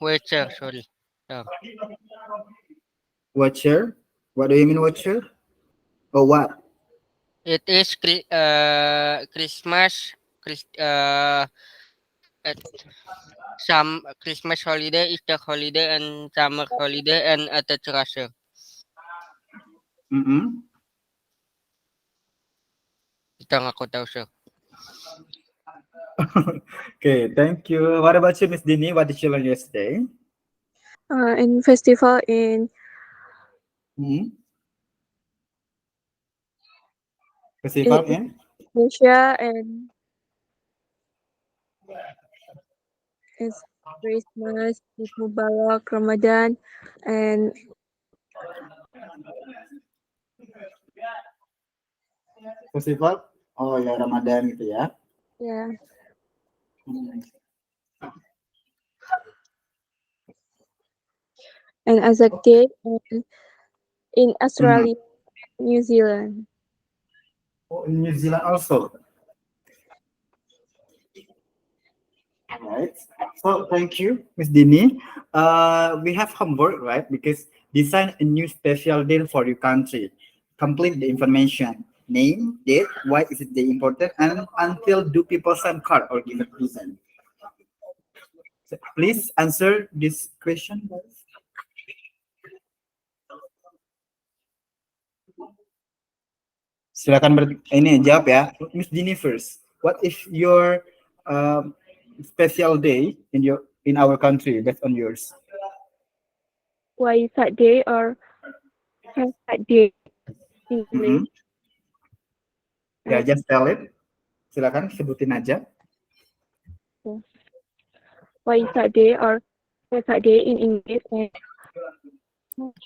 Watcher, sorry. Watcher? What do you mean watcher? Or what? It is Christmas, at some Christmas holiday, Easter holiday, and summer holiday, and attached Russia. Mm-hmm. Ito ang ako daw, sir. Okay, thank you. What about you, Miss Dini? What did you learn yesterday? In festival in Hmm? Festival in? Asia and it's Christmas, Eid Mubarak, Ramadan, and Festival? Oh ya, Ramadan gitu ya. yeah, Hmm. and Anzac Day and in Mhm. Australia, New Zealand. Oh, in New Zealand also. Right. So thank you, Miss Dini. We have homework, right? Because design a new special day for your country. Complete the information. Name, date, why is it the important, and until do people send card or give a present. So please answer this question. Silakan ini jawab ya, Miss Dini first. What is your special day in our country based on yours? Why is that day or have that day in English? Mm-hmm. Ya, just tell it. Silakan sebutin aja. Why is that day or have that day in English and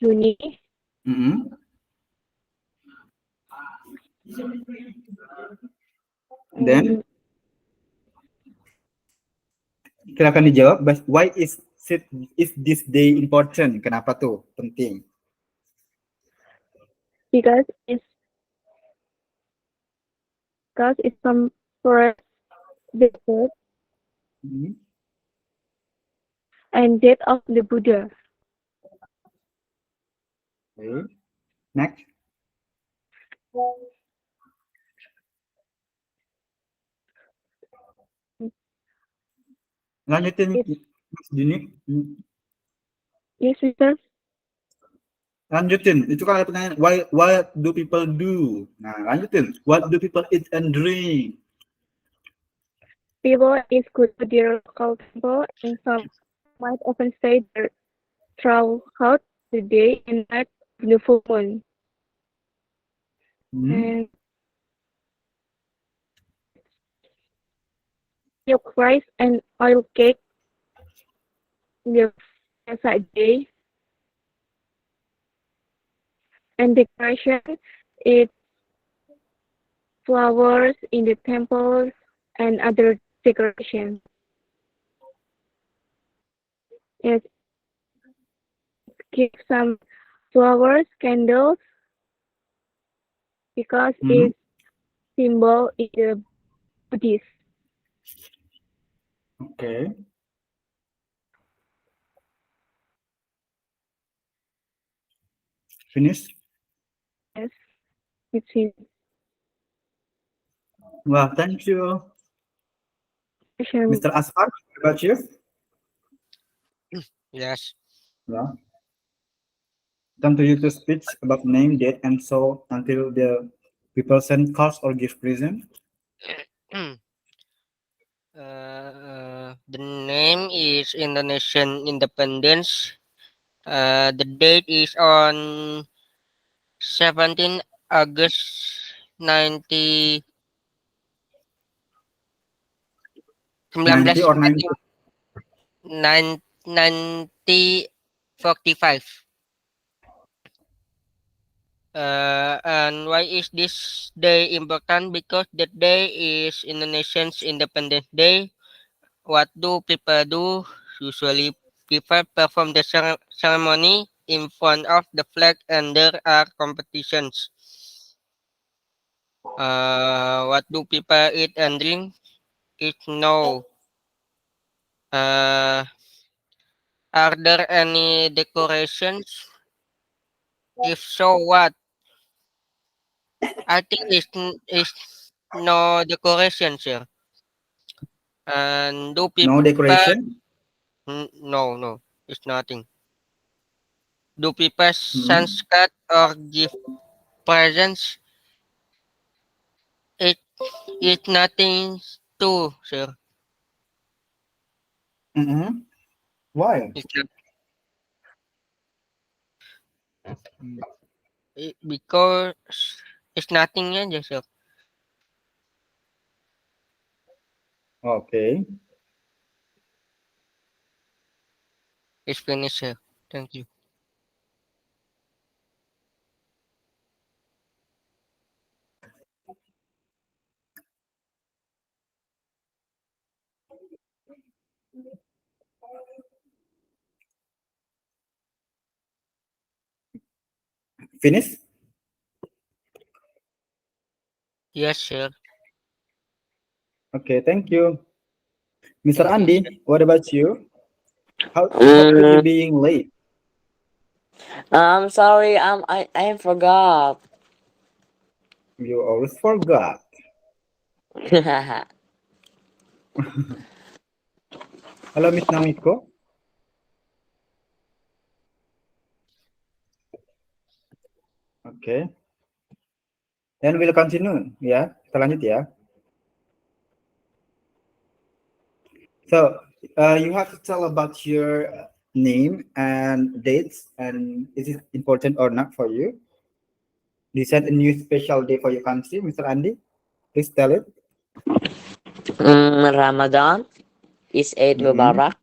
Juni Mm-hmm. Then and silakan dijawab. Why is this day important? Kenapa tuh penting? because it's some forest visit Mm-hmm. and death of the Buddha. Okay. Next. Lanjutin, It's Mas Dini. yes, sister. Lanjutin. Itu kan ada pertanyaan. What do people do? Nah, lanjutin. What do people eat and drink? People is good to their local temple and some might often say their throughout the day and night of the full moon. Hmm. And milk rice and oil cake in the that day. And decoration is flowers in the temples and other decorations. It gives some flowers, candles, because Hmm. it's symbol in the Buddhist. Okay. Finish. Yes, it's in Well, thank you, decoration. Mr. Asfar. What about you? Yes. Yeah. Come to you to speak about name, date, and so until the people send cards or give present. The name is Indonesian Independence. The date is on 17 August 90, 90 or 90? 1945. And why is this day important? Because that day is Indonesian's Independence Day. What do people do? Usually, people perform the ceremony in front of the flag, and there are competitions. What do people eat and drink? It's no. Uh, Are there any decorations? If so, what? I think it's no decorations here. And do No people decoration. no, no, it's nothing. Do people Hmm. sanskrit or give presents? It it's nothing too, sir. Mm-hmm. Why? It's not because it's nothing yan, sir. Okay. It's finished, sir. Thank you. Finish. Yes, sir. Okay. Thank you, Mr. Thank you, sir. Andy. What about you? How could you Mm, being late? I'm sorry. I forgot. You always forgot. Hello, Miss Namiko. Okay. Then we'll continue. Ya, kita lanjut ya. So you have to tell about your name and dates, and is it important or not for you? Decide a new special day for your country, Mr. Andy. Please tell it. Ramadan is Eid Mm-hmm. Mubarak.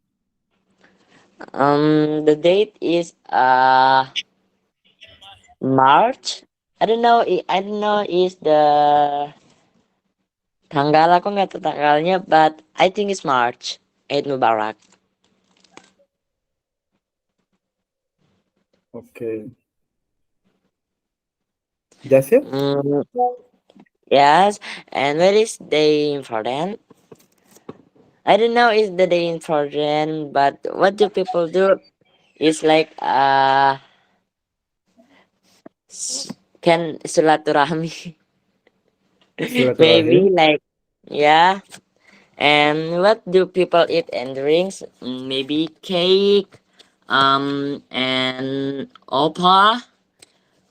The date is March. I don't know is the tanggal, aku nggak tahu tanggalnya, but I think it's March. Eid Mubarak. Okay. That's it. Mm, yes, and where is day important? I don't know is the day important, but what do people do? It's like s- can silaturahmi. Maybe Silaturahim. like yeah. And what do people eat and drinks? Maybe cake, and opor,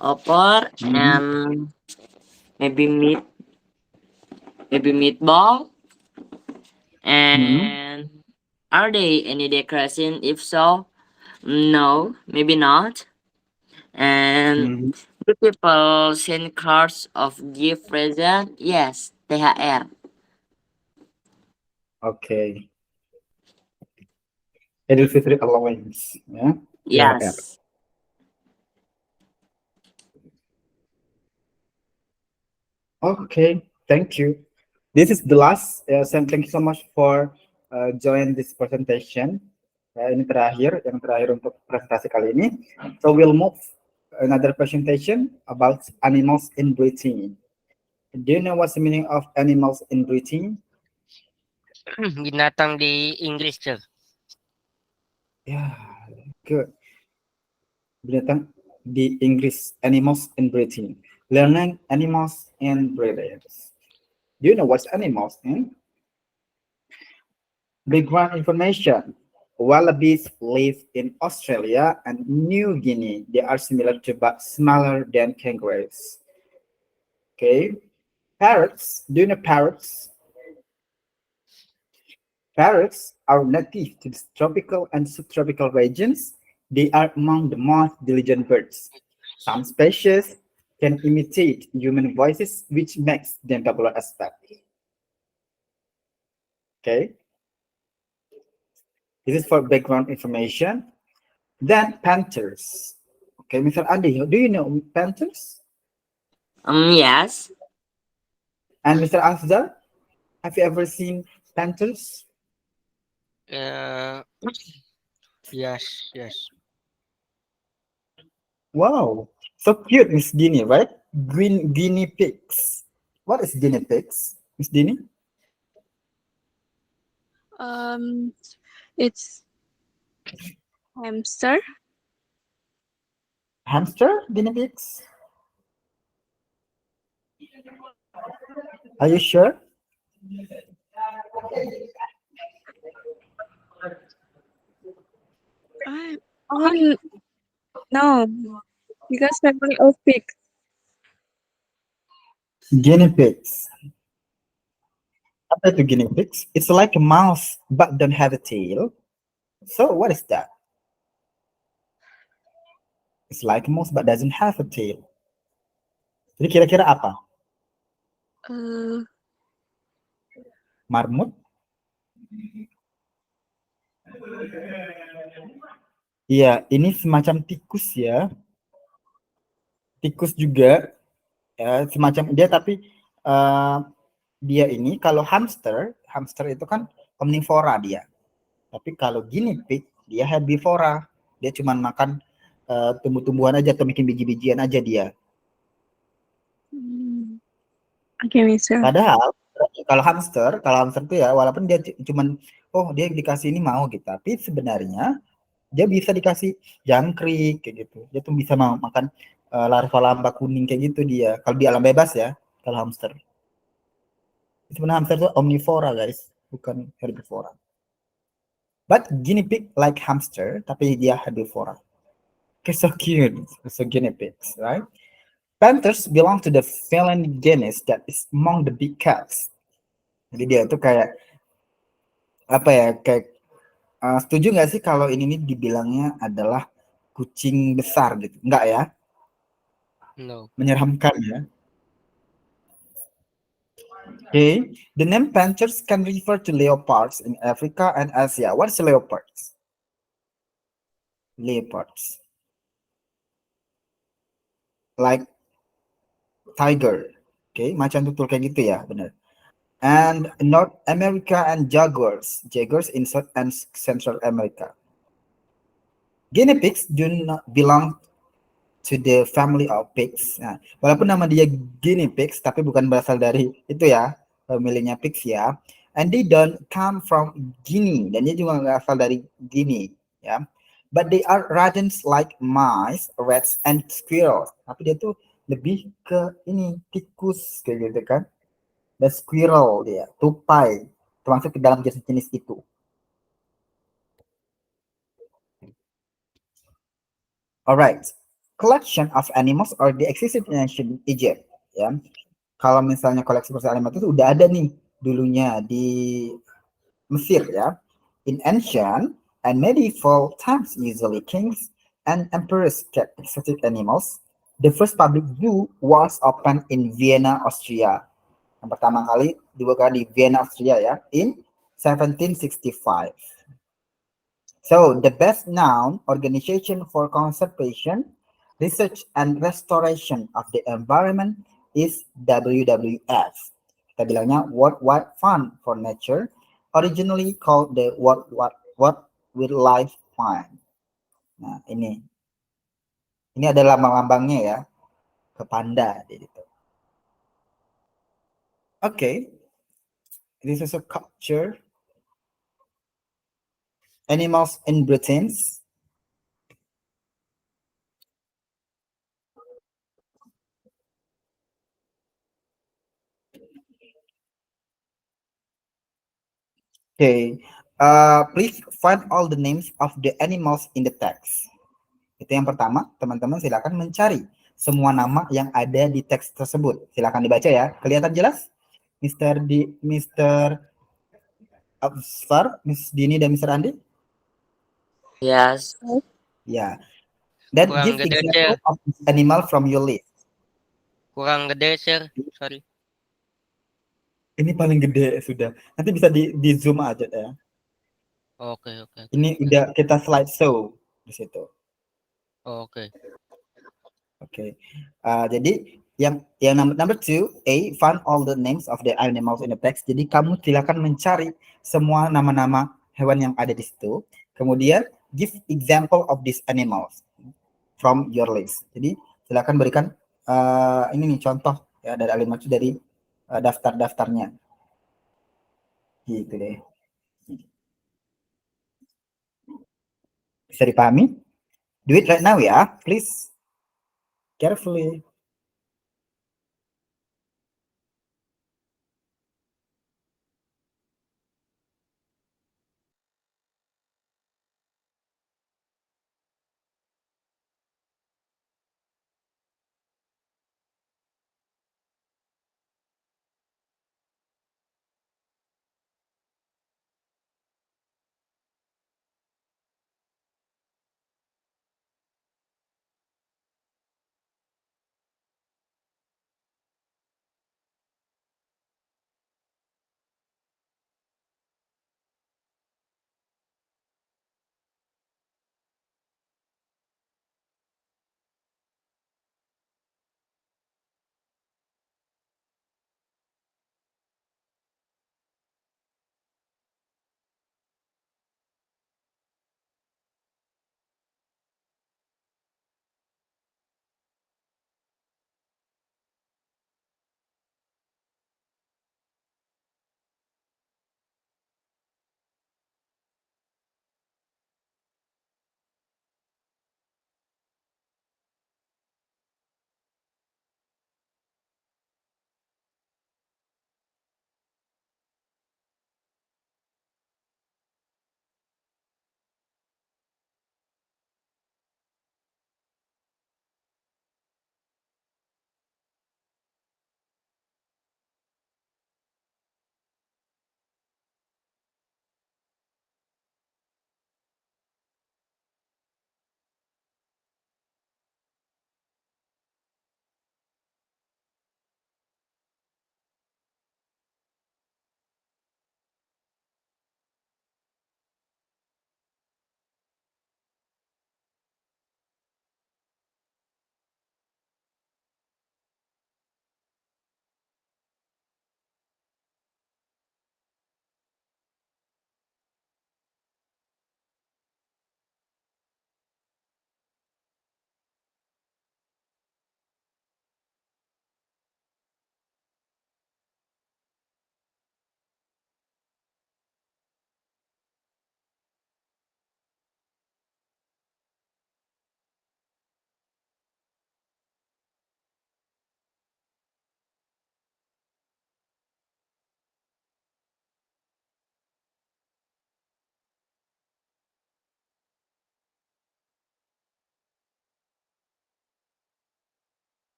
Mm-hmm. and maybe maybe meatball. Mm-hmm. And are they any decoration? If so, no, maybe not. And Mm-hmm. do people send cards of gift present? Yes, THR. Okay. Idul Fitri allowance. Yeah. THR. Yes. Okay. Thank you. This is the last. Sam, thank you so much for join this presentation. Ini terakhir, yang terakhir untuk presentasi kali ini. So we'll move another presentation about animals in breathing. Do you know what's the meaning of animals in breathing? Binatang di English, sir. Yeah, good. Binatang di Inggris, animals in breathing. Learning animals in breathing. Do you know what's animals in? Background information. Wallabies live in Australia and New Guinea. They are similar to but smaller than kangaroos. Okay. Parrots. Do you know parrots? Parrots are native to the tropical and subtropical regions. They are among the most diligent birds. Some species can imitate human voices, which makes them popular as pet. Okay. This is for background information. Then panthers. Okay, Mr. Andy, do you know panthers? Yes. And Mr. Afzal, have you ever seen panthers? Uh, yes, yes. Wow, so cute, Miss Dini, right? Green guinea pigs. What is guinea pigs, Miss Dini? Um, it's Hamster, Hamster, guinea pigs. Are you sure? ah, oh no, because family of pigs. Guinea pigs. Apa itu guinea pigs? It's like a mouse but don't have a tail. So what is that? It's like a mouse but doesn't have a tail. Jadi kira-kira apa? Uh, Marmut? Iya, ini semacam tikus ya. Tikus juga, ya, semacam dia tapi eh, dia ini kalau hamster, hamster itu kan omnivora dia. Tapi kalau guinea pig dia herbivora. Dia cuma makan tumbuh-tumbuhan aja atau bikin biji-bijian aja dia. hmm, okay, Mister. Padahal kalau hamster tuh ya walaupun dia cuman oh dia dikasih ini mau gitu, tapi sebenarnya dia bisa dikasih jangkrik kayak gitu. Dia tuh bisa mau makan larva lamba kuning kayak gitu dia. Kalau di alam bebas ya, kalau hamster. Sebenarnya hamster tuh omnivora guys, bukan herbivora. But guinea pig like hamster, tapi dia herbivora. Okay, so cute. So guinea pigs, right? Panthers belong to the feline genus that is among the big cats. Jadi dia tuh kayak apa ya? Kayak setuju nggak sih kalau ini nih dibilangnya adalah kucing besar gitu? Enggak ya? No. Menyeramkan ya. Okay, the name panthers can refer to leopards in Africa and Asia. What is leopards? Leopards, like tiger. Okay, macam tutul kayak gitu ya, benar. And North America and jaguars, jaguars in South and Central America. Guinea pigs do not belong to the family of pigs. Nah, walaupun nama dia guinea pigs, tapi bukan berasal dari itu ya, familinya pigs ya. And they don't come from Guinea, dan dia juga nggak asal dari Guinea, ya. But they are rodents like mice, rats, and squirrels. Tapi dia tuh lebih ke ini tikus kayak gitu kan. The squirrel dia, tupai, termasuk ke dalam jenis-jenis itu. Alright, collection of animals already existed in ancient Egypt. Ya, kalau misalnya koleksi fosil animal itu udah ada nih dulunya di Mesir ya. In ancient and medieval times, usually kings and emperors kept exotic animals. The first public zoo was opened in Vienna, Austria. Yang pertama kali dibuka di Vienna, Austria ya, in 1765. So the best known organization for conservation, research and restoration of the environment is WWF. Kita bilangnya World Wide Fund for Nature, originally called the World Wildlife Fund. Nah, ini adalah lambang-lambangnya ya, ke panda gitu. Okay, this is a culture. Animals in Britain. Okay, please find all the names of the animals in the text. Itu yang pertama, teman-teman silakan mencari semua nama yang ada di teks tersebut. Silakan dibaca ya. Kelihatan jelas? Mr. Absfar, Miss Dini dan Mr. Andi? Yes. Ya. Then Kurang give gede, sir. example of this animal from your list. Kurang gede, sir. Sorry. Ini paling gede sudah. Nanti bisa di zoom aja ya. Oke, oke. Ini udah kita slideshow di situ. Oke. Oke. Jadi yang number two, A, find all the names of the animals in the text. Jadi kamu silakan mencari semua nama-nama hewan yang ada di situ. Kemudian give example of these animals from your list. Jadi silakan berikan ini nih contoh ya dari alimat dari daftar-daftarnya. Gitu deh. Bisa dipahami? Do it right now ya, please. Carefully.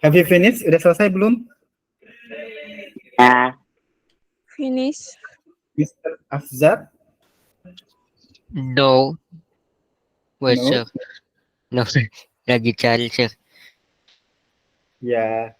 Have you finished? Udah selesai belum? Yeah. Finish. Mr. Afzar? No, wait, No. sir. No, sir. Lagi cari, sir. Ya.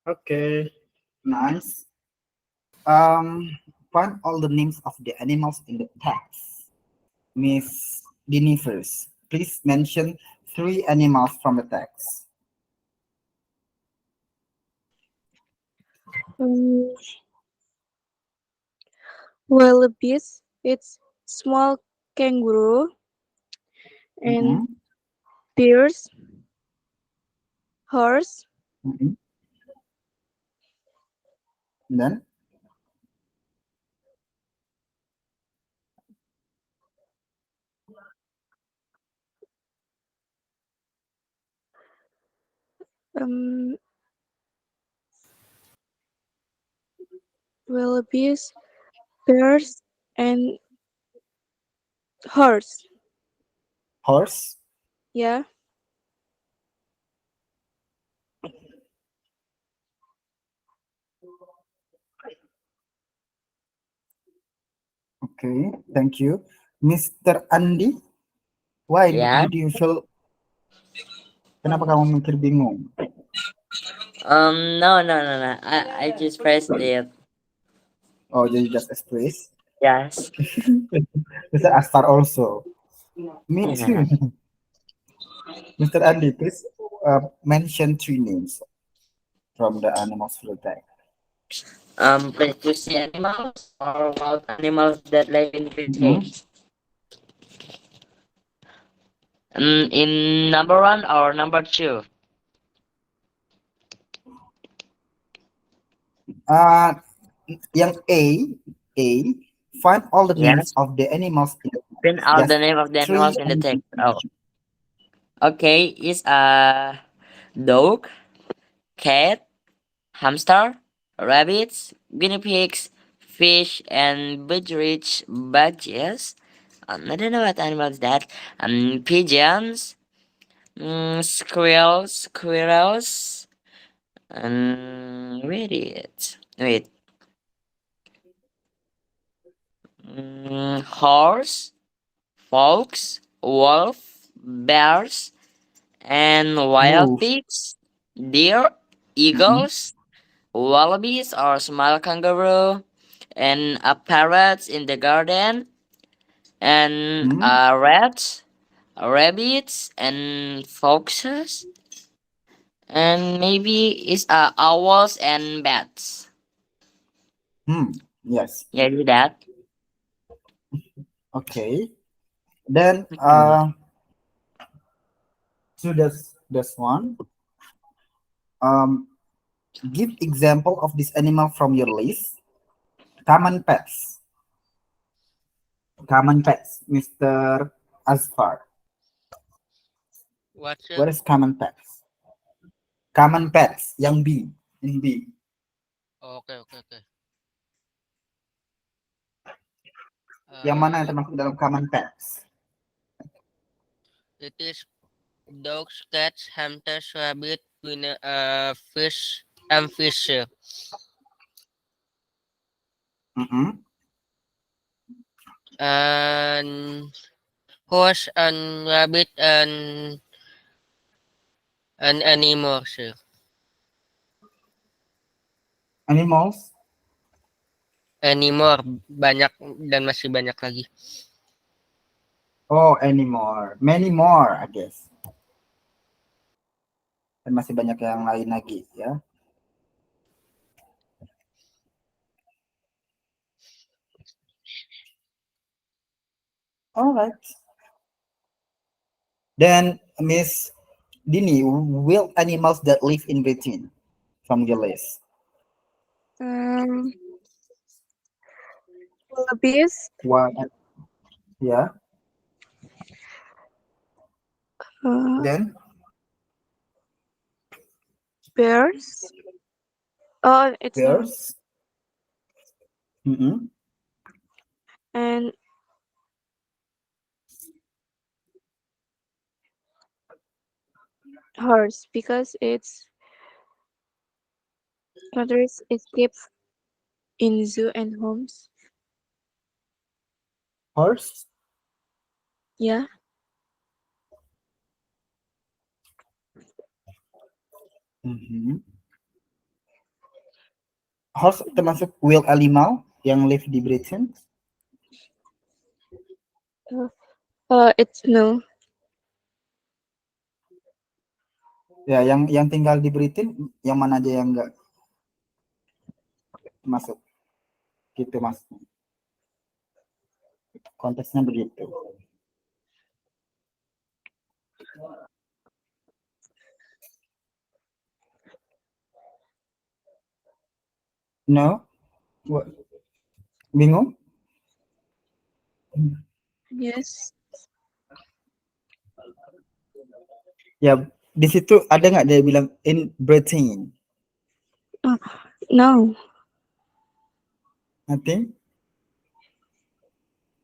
Okay, nice. Um, find all the names of the animals in the text. Miss Dini first. Please mention three animals from the text. Um, Wallabies, it's small kangaroo, and Mm-hmm. deers, horse, Mm-hmm. Then, um, wallabies, bears, and horse. horse. Yeah. Okay, thank you. Mr. Andi, why Yeah. did you feel, kenapa kamu mikir bingung? No, no, no, no. I just pressed it. Oh, you just express. Yes. Mr. Astar also. Me Yeah. too. Mr. Andi, please mention three names from the animals for the tag. Please to see animals or wild animals that live in Britain. Mm-hmm. In number one or number two? Uh, yang A, find all the names Yes. of the animals in the Print text. out the Just name of the three animals in the animals. text. Oh, okay. Is a dog, cat, hamster, rabbits, guinea pigs, fish, and rich badges. I don't know what animal is that. Pigeons, squirrels, and where it? Wait, horse, fox, wolf, bears, and wild Wolf. pigs, deer, Mm-hmm. eagles, wallabies or small kangaroo, and a parrot in the garden, and Hmm. rats, rabbits, and foxes, and maybe it's owls and bats. Hmm. Yes. Yeah, do that. Okay. Then Mhm. so that's one. Um, give example of this animal from your list. Common pets. Common pets. Mr. Asfar. What, sir? What is common pets? Common pets. Yang B. Yang B. Okay, okay, okay. Yang mana yang Uh, termasuk dalam common pets? it is dogs, cats, hamsters, rabbit, fish, and fish, sir. Mm-hmm. And horse and rabbit and anymore, sir. Animals. Anymore, banyak dan masih banyak lagi. Oh, any more. Many more, I guess. Dan masih banyak yang lain lagi, ya. Alright. Then, Miss Dini, wild animals that live in Britain from your list. Um, wallabies, What? Yeah. uh, Then, bears. Oh, it's bears. Mm-hmm. and horse because it's others escape in zoo and homes. Horse. Yeah. Mm-hmm. Horse termasuk wild animal yang live di Britain. It's no. Ya, yang tinggal di Britain yang mana aja yang enggak masuk gitu mas. Konteksnya begitu. No, what? Bingung? Yes. Ya, di situ ada nggak dia bilang in Britain? Uh, no. Nanti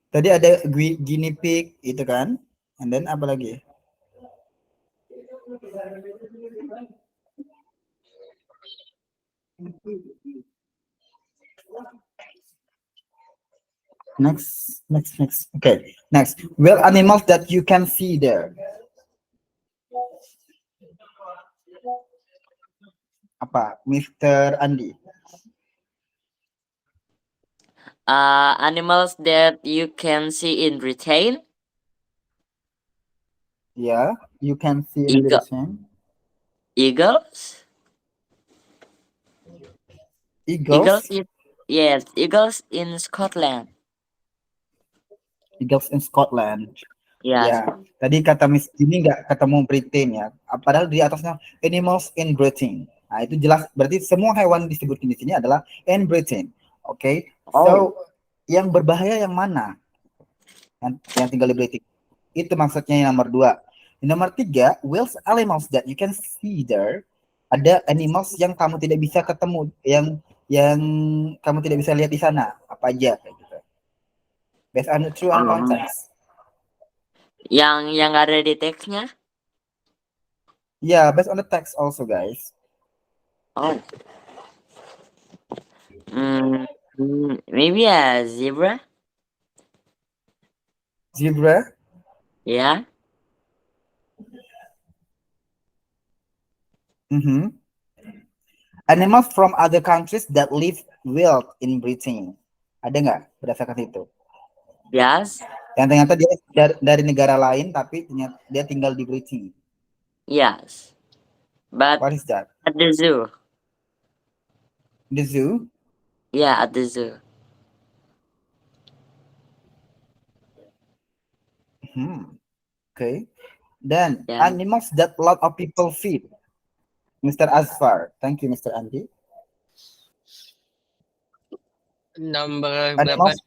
tadi ada guinea pig itu kan, and then apa lagi? Next. Okay, next. Well, animals that you can see there. Apa, Mr. Andi? Animals that you can see in Britain. Yeah, you can see in Eagle, Britain. eagles. Eagles Eagles, in yes, eagles in Scotland. eagles in Scotland. Yes. Ya, tadi kata Miss ini nggak ketemu Britain ya. Padahal di atasnya animals in Britain. Nah, itu jelas berarti semua hewan disebutkan di sini adalah in Britain. Oke. Okay? Oh, So, yang berbahaya yang mana? Yang tinggal di Britain. Itu maksudnya yang nomor dua. Yang nomor tiga, whales animals that you can see there. Ada animals yang kamu tidak bisa ketemu, yang kamu tidak bisa lihat di sana. Apa aja kayak gitu. Based on the true and oh. context. Yang ada di teksnya. Yeah, based on the text also, guys. Oh. Maybe a zebra. Zebra. Yeah. Mm-hmm. Animals from other countries that live wild in Britain. Ada nggak berdasarkan itu? Yes. Yang ternyata dia dari negara lain tapi ternyata dia tinggal di Britain. Yes. But What is that? at the zoo. The zoo? Yeah, at the zoo. Hmm. Okay. Then Yeah. animals that a lot of people feed. Mr. Asfar. Thank you, Mr. Andy. Nomor berapa? Animals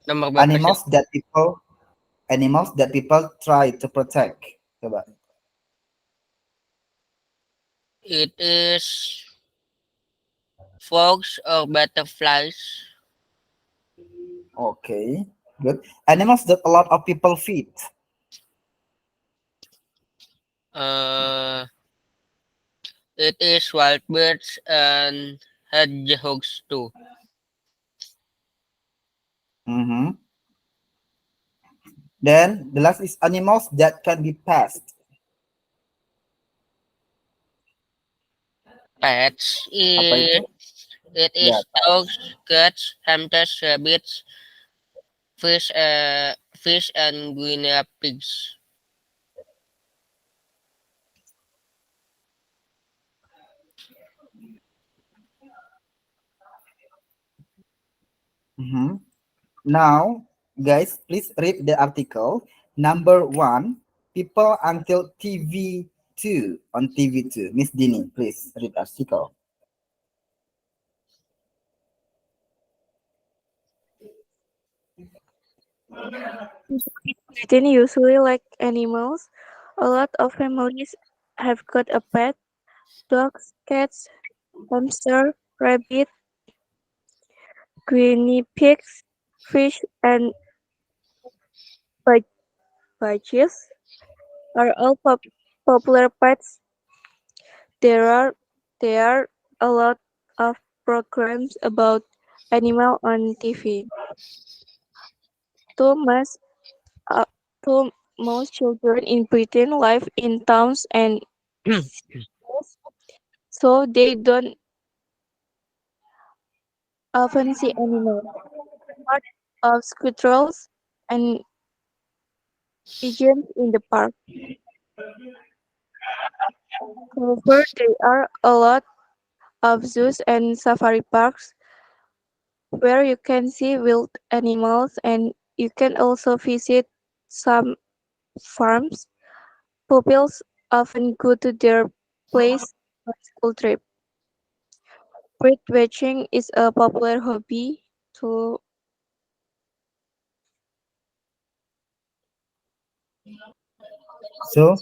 Nomor berapa sih? animals that people try to protect. Coba. It is frogs or butterflies. Okay. Good. Animals that a lot of people feed. Uh, it is wild birds and hedgehogs too. Mm-hmm. Then the last is animals that can be passed. Pets Apa itu? it Ya. is dogs, cats, hamsters, rabbits, fish and guinea pigs. Mm-hmm. Now, guys, please read the article. Number one, people until TV2 on TV2. Miss Dini, please read article. Britain usually like animals. A lot of families have got a pet: dogs, cats, hamster, rabbit, guinea pigs, fish, and badgers are all popular pets. There are there are a lot of programs about animal on TV. Thomas, uh, to most children in Britain live in towns and cities, so they don't often see animals, part of squirrels and pigeons in the park. However, there are a lot of zoos and safari parks where you can see wild animals and you can also visit some farms. Pupils often go to their place on school trip. Bird watching is a popular hobby to So,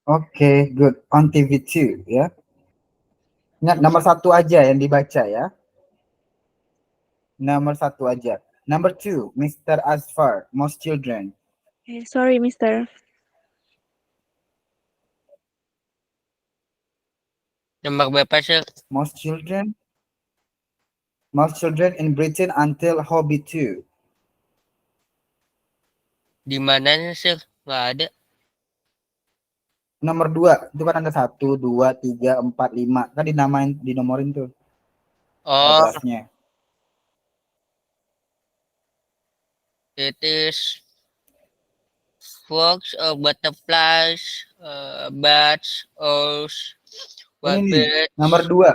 okay, good. On TV2, ya. Ingat nomor satu aja yang dibaca ya. Nomor satu aja. Number two, Mr. Asfar, most children. sorry, mister. Nomor berapa, sir? Most children, most children in Britain until hobby two. Di mananya, sir? Nggak ada. Nomor dua, itu kan ada satu, dua, tiga, empat, lima. Kan dinamain, dinomorin tuh Oh, paragrafnya. it is frogs or butterflies, bats, owls, Ini what nih, birds. nomor dua.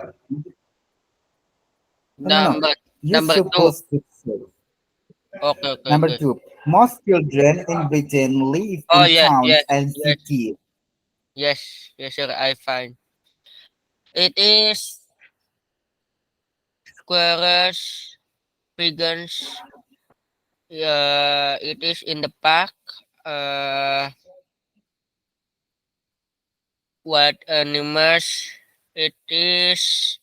No, no, no. Number You're number two. supposed to say. Okay, okay, Number okay. two, most children in Britain live Oh, in yes, towns yes, and yes, cities. yes, yes, sir. I find it is squirrels, pigeons. It is in the park. Uh, what animals? It is.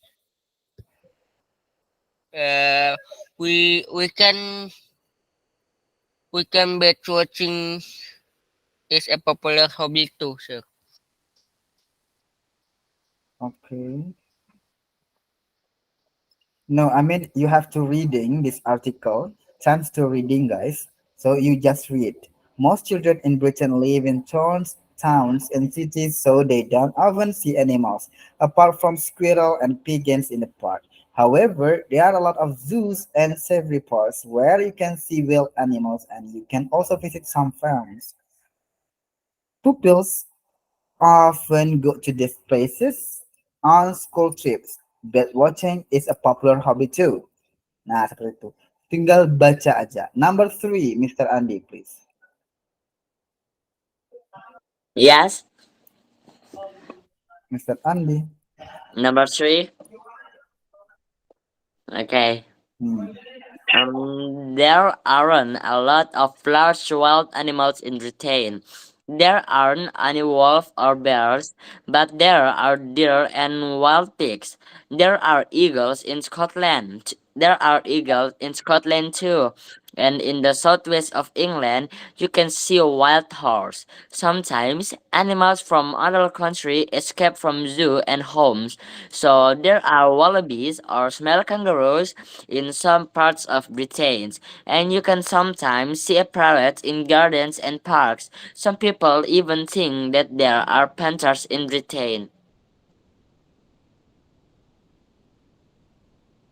Uh, we can bet watching is a popular hobby too, sir. Okay. No, I mean you have to reading this article. Chance to reading, guys. So you just read. Most children in Britain live in towns, and cities, so they don't often see animals, apart from squirrel and pigeons in the park. However, there are a lot of zoos and safari parks where you can see wild animals, and you can also visit some farms. Pupils often go to these places on school trips. Bird watching is a popular hobby too. Nah, seperti itu. Tinggal baca aja. Number three, Mr. Andi, please. Yes. Mr. Andi. Number three. Okay. Hmm. There aren't a lot of large wild animals in Britain. There aren't any wolves or bears, but there are deer and wild pigs. There are eagles in Scotland. There are eagles in Scotland too. And in the southwest of England, you can see a wild horse. Sometimes animals from other countries escape from zoo and homes. So there are wallabies or small kangaroos in some parts of Britain, and you can sometimes see a parrot in gardens and parks. Some people even think that there are panthers in Britain.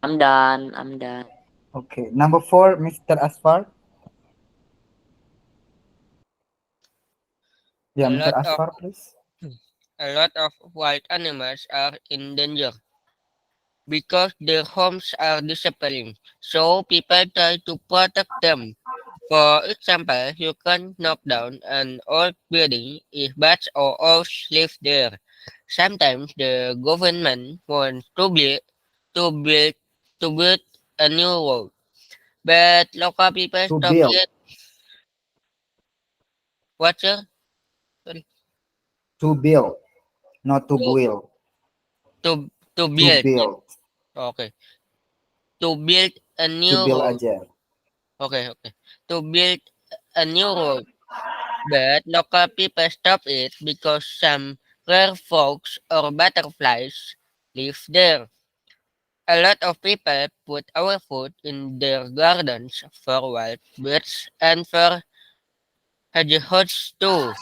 I'm done. I'm done. Okay. Number four, Mr. Asfar. A Yeah, Mr. lot of Asfar, please. a lot of wild animals are in danger because their homes are disappearing. So people try to protect them. For example, you can knock down an old building if bats or owls live there. Sometimes the government wants to build to build a new road, but local people To stop build. it. What, sir? Sorry. To build. Not to To build. to To build. build. Okay. To build a To new build road. aja. Okay, okay. To build a new road, but local people stop it because some rare frogs or butterflies live there. A lot of people put our food in their gardens for wild birds and for hedgehogs too.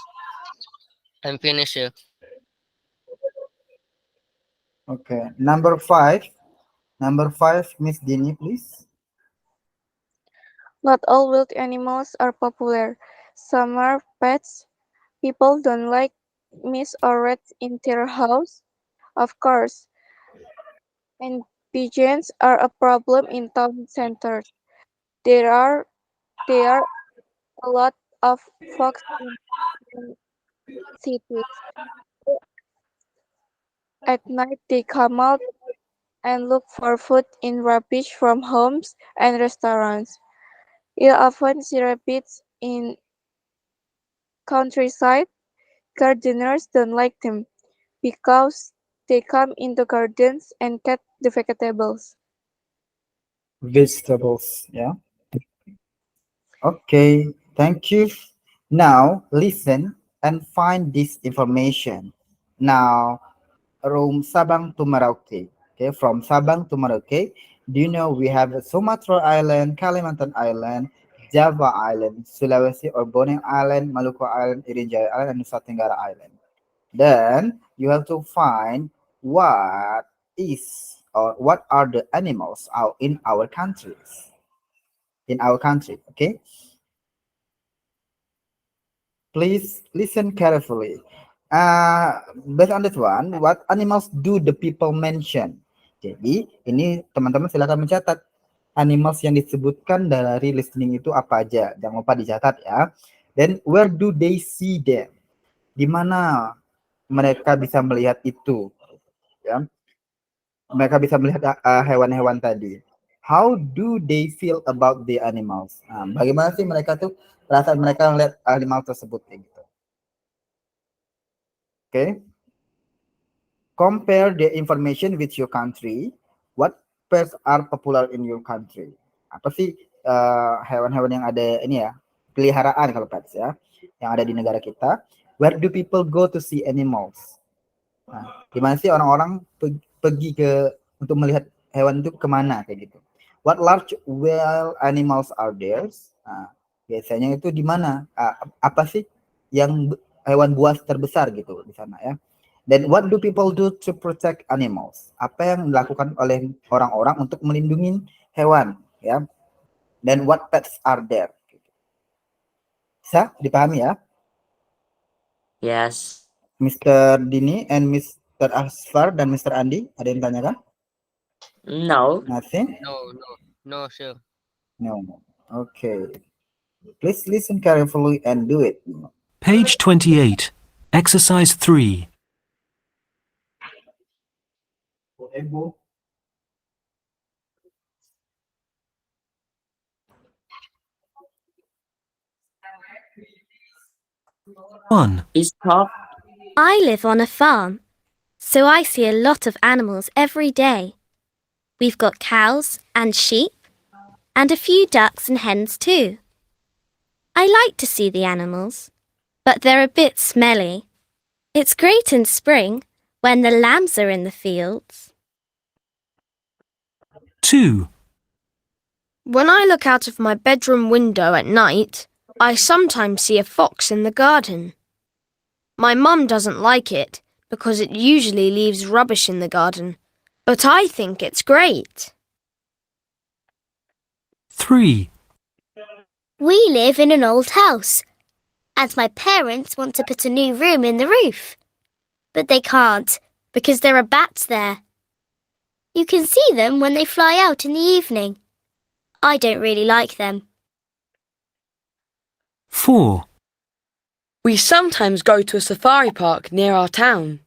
I'm finished, sir. Okay. Number five. Number five, Miss Dini, please. Not all wild animals are popular. Some are pets. People don't like mice or rats in their house, of course, and pigeons are a problem in town centers. There are there are a lot of fox in cities. At night they come out and look for food in rubbish from homes and restaurants. You often see rabbits in countryside. Gardeners don't like them because they come into gardens and cut the vegetables. Vegetables. Yeah. Okay. Thank you. Now listen and find this information. Now from Sabang to Merauke. Okay, from Sabang to Merauke. Do you know we have Sumatra Island, Kalimantan Island, Java Island, Sulawesi or Borneo Island, Maluku Island, Irinjaya Island, and Nusa Tenggara Island. Then you have to find what is or what are the animals out in our countries. In our country, okay? Please listen carefully. Based on this one, what animals do the people mention? Jadi, ini teman-teman silakan mencatat animals yang disebutkan dari listening itu apa aja. Jangan lupa dicatat ya. Then, where do they see them? Di mana mereka bisa melihat itu? Ya, mereka bisa melihat hewan-hewan tadi. How do they feel about the animals? Bagaimana sih mereka tuh perasaan mereka melihat animal tersebut kayak gitu? Okay. Compare the information with your country. What pets are popular in your country? Apa sih hewan-hewan yang ada ini ya, peliharaan kalau pets ya, yang ada di negara kita. Where do people go to see animals? Nah, gimana sih orang-orang pergi ke untuk melihat hewan itu kemana kayak gitu? What large wild animals are there? Nah, biasanya itu di mana? Apa sih yang hewan buas terbesar gitu di sana ya? Then what do people do to protect animals? Apa yang dilakukan oleh orang-orang untuk melindungi hewan ya? Then what pets are there? Bisa dipahami ya? Yes. Mr. Dini and Mr. Asfar dan Mr. Andi, ada yang tanyakan? No. Nothing? No, sir. No. Okay. Please listen carefully and do it. Page 28. Exercise 3. 1. Stop. I live on a farm, so I see a lot of animals every day. We've got cows and sheep, and a few ducks and hens too. I like to see the animals, but they're a bit smelly. It's great in spring when the lambs are in the fields. 2. When I look out of my bedroom window at night, I sometimes see a fox in the garden. My mum doesn't like it because it usually leaves rubbish in the garden, but I think it's great. 3. We live in an old house, and my parents want to put a new room in the roof. But they can't because there are bats there. You can see them when they fly out in the evening. I don't really like them. 4. We sometimes go to a safari park near our town.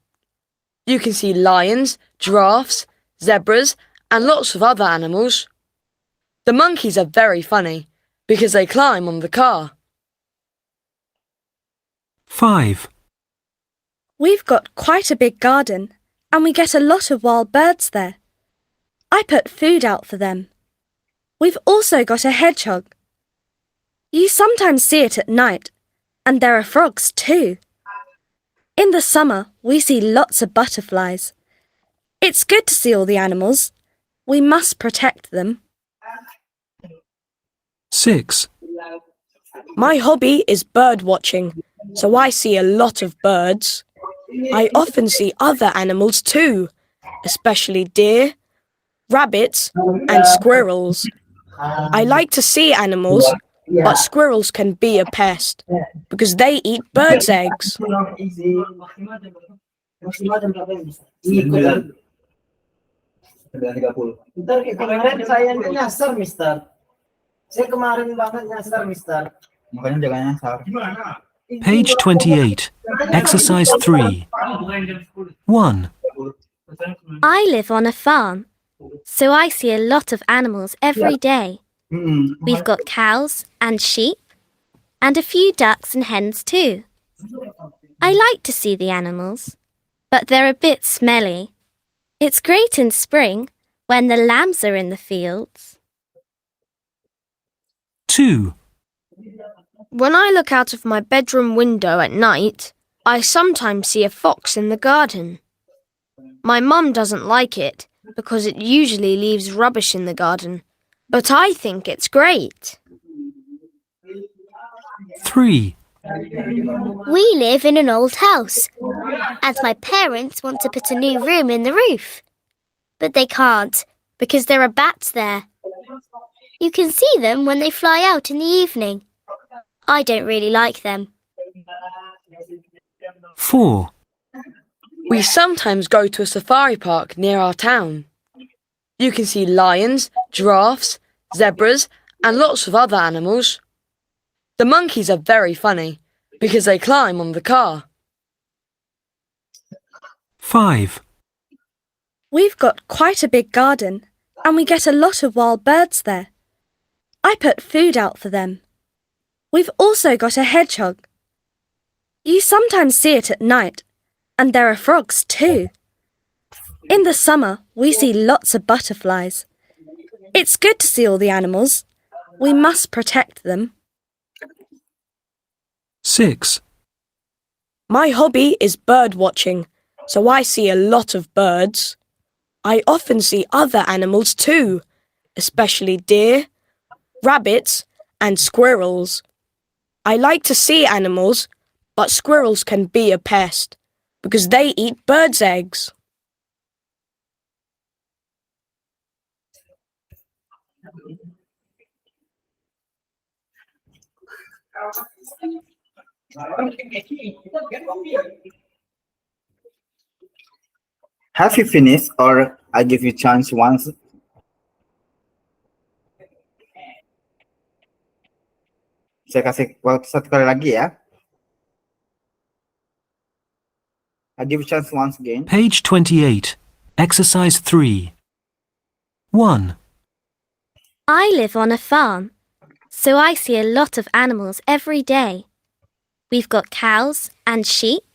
You can see lions, giraffes, zebras, and lots of other animals. The monkeys are very funny because they climb on the car. 5. We've got quite a big garden, and we get a lot of wild birds there. I put food out for them. We've also got a hedgehog. You sometimes see it at night, and there are frogs too. In the summer, we see lots of butterflies. It's good to see all the animals. We must protect them. 6. My hobby is bird watching. so I see a lot of birds. I often see other animals too, especially deer, rabbits, and squirrels. I like to see animals, but squirrels can be a pest because they eat birds' eggs. Sembilan. 9:30. Ntar kemarin saya nyasar, Mister. Saya kemarin banget nyasar, Mister. Makanya jangan nyasar. Page 28. Exercise 3. 1, I live on a farm, so I see a lot of animals every day. We've got cows and sheep, and a few ducks and hens too. I like to see the animals, but they're a bit smelly. It's great in spring when the lambs are in the fields. 2, When I look out of my bedroom window at night, I sometimes see a fox in the garden. My mum doesn't like it because it usually leaves rubbish in the garden, but I think it's great. 3, We live in an old house, and my parents want to put a new room in the roof. But they can't, because there are bats there. You can see them when they fly out in the evening. I don't really like them. 4, We sometimes go to a safari park near our town. You can see lions, giraffes, zebras, and lots of other animals. The monkeys are very funny because they climb on the car. 5, We've got quite a big garden, and we get a lot of wild birds there. I put food out for them. We've also got a hedgehog. You sometimes see it at night, and there are frogs too. In the summer, we see lots of butterflies. It's good to see all the animals. We must protect them. 6, My hobby is bird watching, so I see a lot of birds. I often see other animals too, especially deer, rabbits, and squirrels. I like to see animals, but squirrels can be a pest because they eat birds' eggs. Have you finished, or I give you chance once? Saya kasih waktu satu kali lagi ya. I give you chance once again. page 28. Exercise 3. 1, I live on a farm, so I see a lot of animals every day. We've got cows and sheep,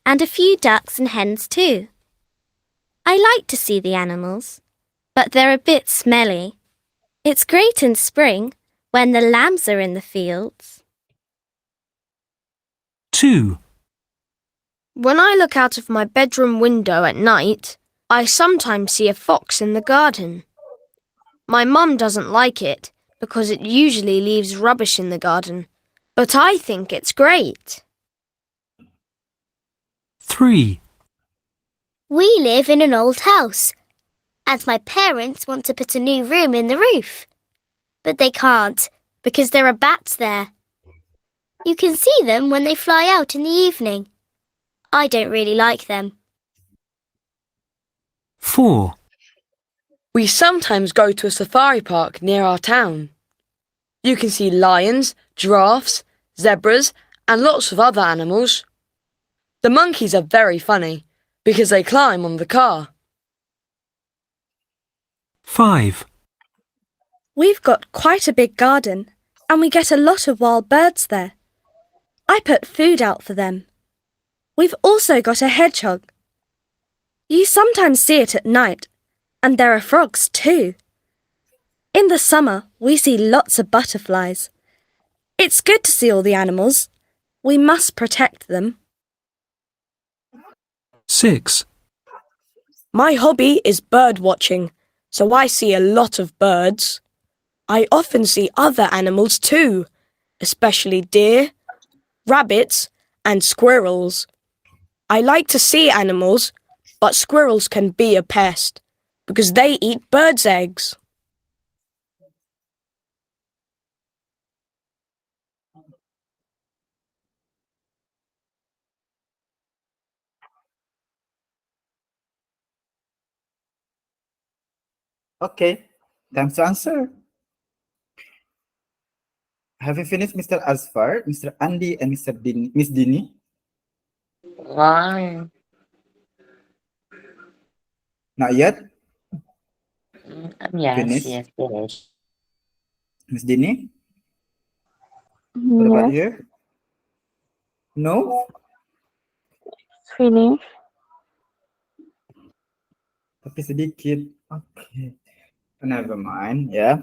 and a few ducks and hens too. I like to see the animals, but they're a bit smelly. It's great in spring when the lambs are in the fields. 2, When I look out of my bedroom window at night, I sometimes see a fox in the garden. My mum doesn't like it because it usually leaves rubbish in the garden, but I think it's great. 3, We live in an old house, and my parents want to put a new room in the roof. But they can't, because there are bats there. You can see them when they fly out in the evening. I don't really like them. 4, We sometimes go to a safari park near our town. You can see lions, giraffes, zebras, and lots of other animals. The monkeys are very funny because they climb on the car. 5, We've got quite a big garden, and we get a lot of wild birds there. I put food out for them. We've also got a hedgehog. You sometimes see it at night, and there are frogs too. In the summer, we see lots of butterflies. It's good to see all the animals. We must protect them. 6, My hobby is bird watching, so I see a lot of birds. I often see other animals too, especially deer, rabbits, And squirrels. I like to see animals, but squirrels can be a pest because they eat birds' eggs. Okay, thanks to answer. Have you finished, Mr. Asfar, Mr. Andy, and Miss Dini? Why? Not yet. Yes, Finish, yes, yes. Miss Dini. What about Yes, you? No, finish. tapi sedikit. Okay, never mind. Yeah.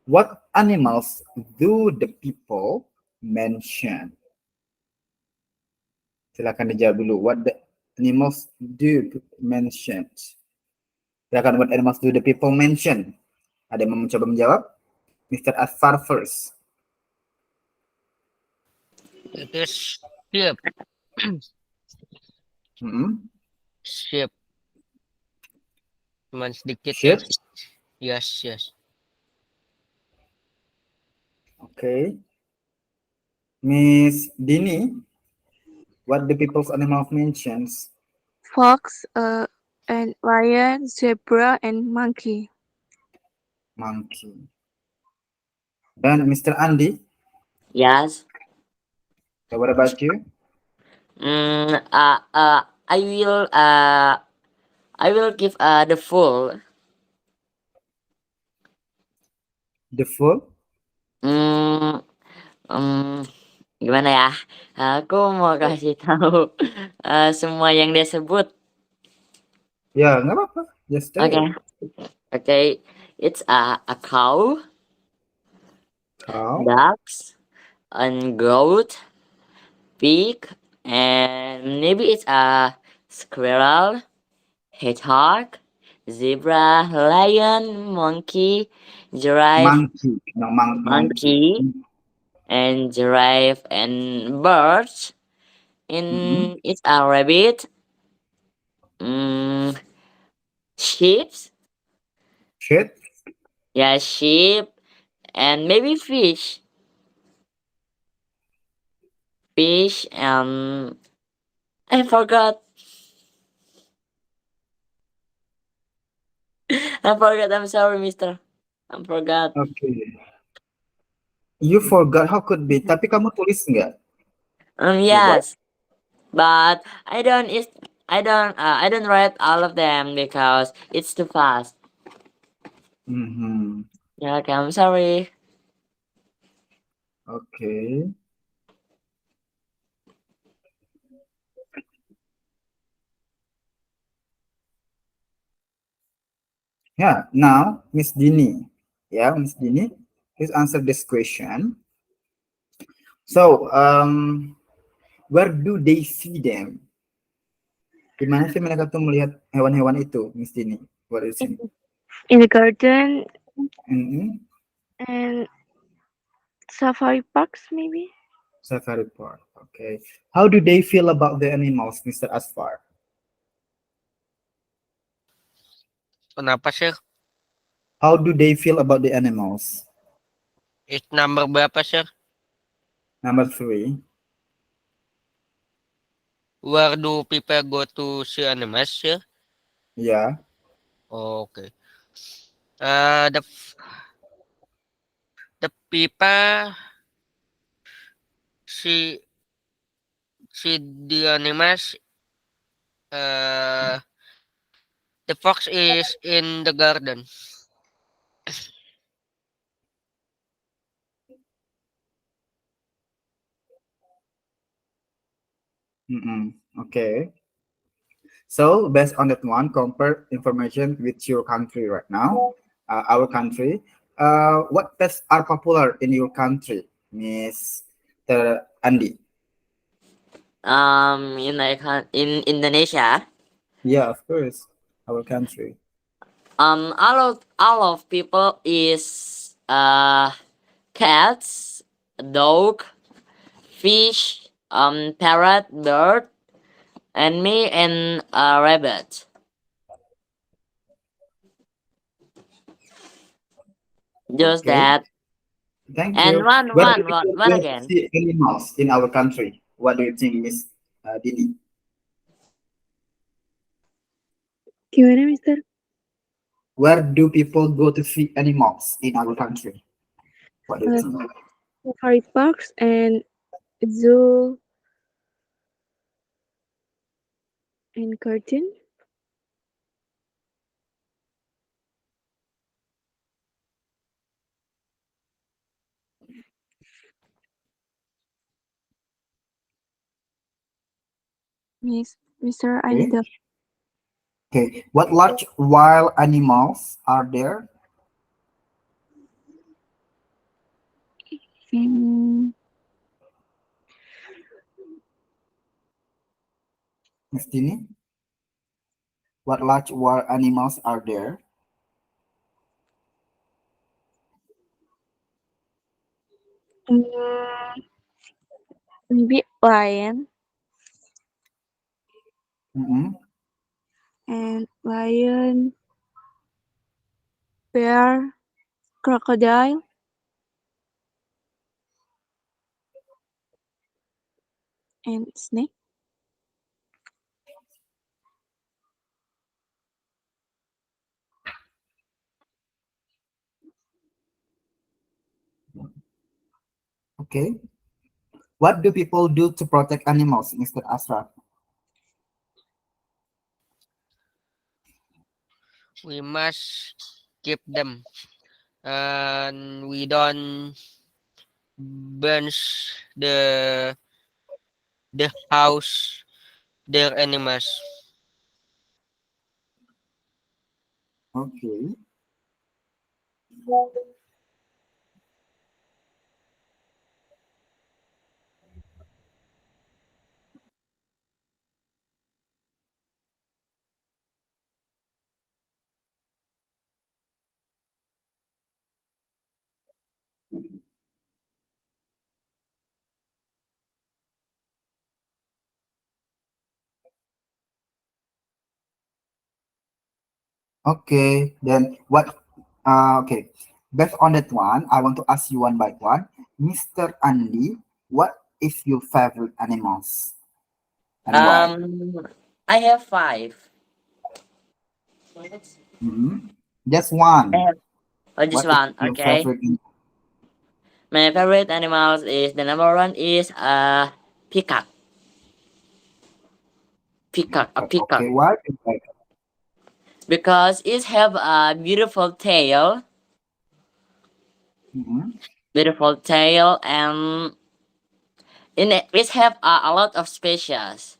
What animals do the people mention? Silakan dijawab dulu. What the animals do mention? Silakan, what animals do the people mention? Ada yang mau mencoba menjawab? Mr. Asfar first. It is sheep. Hmm. Sheep. Cuman sedikit ya. Sheep. Yes, yes. Okay. Miss Dini, what the people's animals mentions? Fox, and lion, zebra, and monkey. Monkey. And Mr. Andy, Yes. so what about you? I will give the full. The fool? Hmm, gimana ya? Aku mau kasih tahu semua yang dia sebut. Ya, nggak apa-apa. Just say Okay. it. Okay. It's a cow, Cow, ducks, and goat, pig, and maybe it's a squirrel, hedgehog, zebra, lion, monkey, giraffe, monkey. No, monkey. monkey, and giraffe, and birds. Mm-mm. In it's a rabbit, mm, sheep, Shit. yeah, sheep, and maybe fish, and I forgot. I forgot. I'm sorry, Mister. I forgot. Okay. You forgot, how could be? Tapi kamu tulis nggak? You what? Yes, but I don't write all of them because it's too fast. Mm-hmm. Yeah, okay, I'm sorry. Okay. Yeah. Now, Miss Dini. Yeah, Miss Dini, please answer this question. So, where do they see them? Di mana sih mereka tuh melihat hewan-hewan itu, Miss Dini? What is it? In the garden Mm-hmm. and safari parks, maybe. Safari park. Okay. How do they feel about the animals, Mr. Asfar? Kenapa sir? How do they feel about the animals? It's number berapa sir? Number 3. Where do people go to see animals sir? Yeah. Okay. The people see the animals. The fox is in the garden. Mm-mm. Okay. So based on that one, compare information with your country right now, our country. What pests are popular in your country, Miss Andy? In Indonesia, Yeah, of course, our country. all of people is cats, dog, fish, parrot, bird, and me and a rabbit. Just Okay, that. thank And you. one, Where do one, one, people one go to again. see animals in our country? What do you think, Miss Dini? Gimana, Mister? Where do people go to see animals in our country? What do you Uh, think? Safari parks and zoo and garden. Mister, I Okay. need the Okay. What large wild animals are there, um, Miss Dini? What large wild animals are there? mm, maybe lion Mm-hmm. and lion, bear, crocodile, and snake. Okay. What do people do to protect animals, Mr. Ashraf? We must keep them, and we don't burns the house their animals. Okay. Okay. Then what? Okay. Based on that one, I want to ask you one by one. Mr. Andy, what is your favorite animals and why? Um, I have five. Mm-hmm. Just I one. have, oh, just What is one. your Okay. favorite? My favorite animals is the number one is peacock. Peacock, a peacock, Okay. Why? do you like it? because it have a Mhm. beautiful tail, and in it have a lot of species.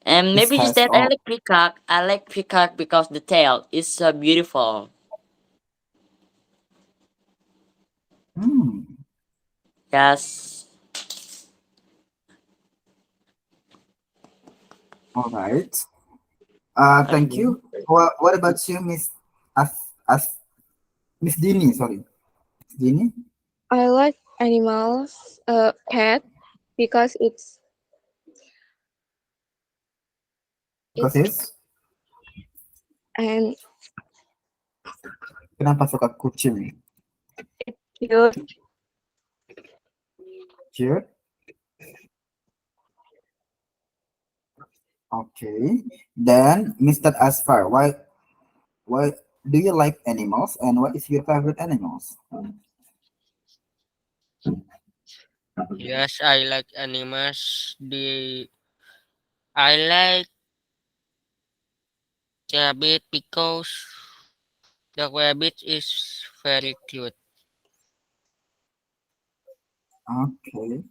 And It maybe just has that I all. like peacock. I like peacock because the tail is so beautiful. Hmm. Yes. All right. Thank Okay. you. What about you, Miss As As Miss Dini? Sorry, Miss Dini. I like animals, pet, because Because it's it's and kenapa suka kucing? cute. Cute. Okay. Then, Mr. Asfar, why do you like animals and what is your favorite animals? Yes, I like animals. I like rabbit because the rabbit is very cute. Okay.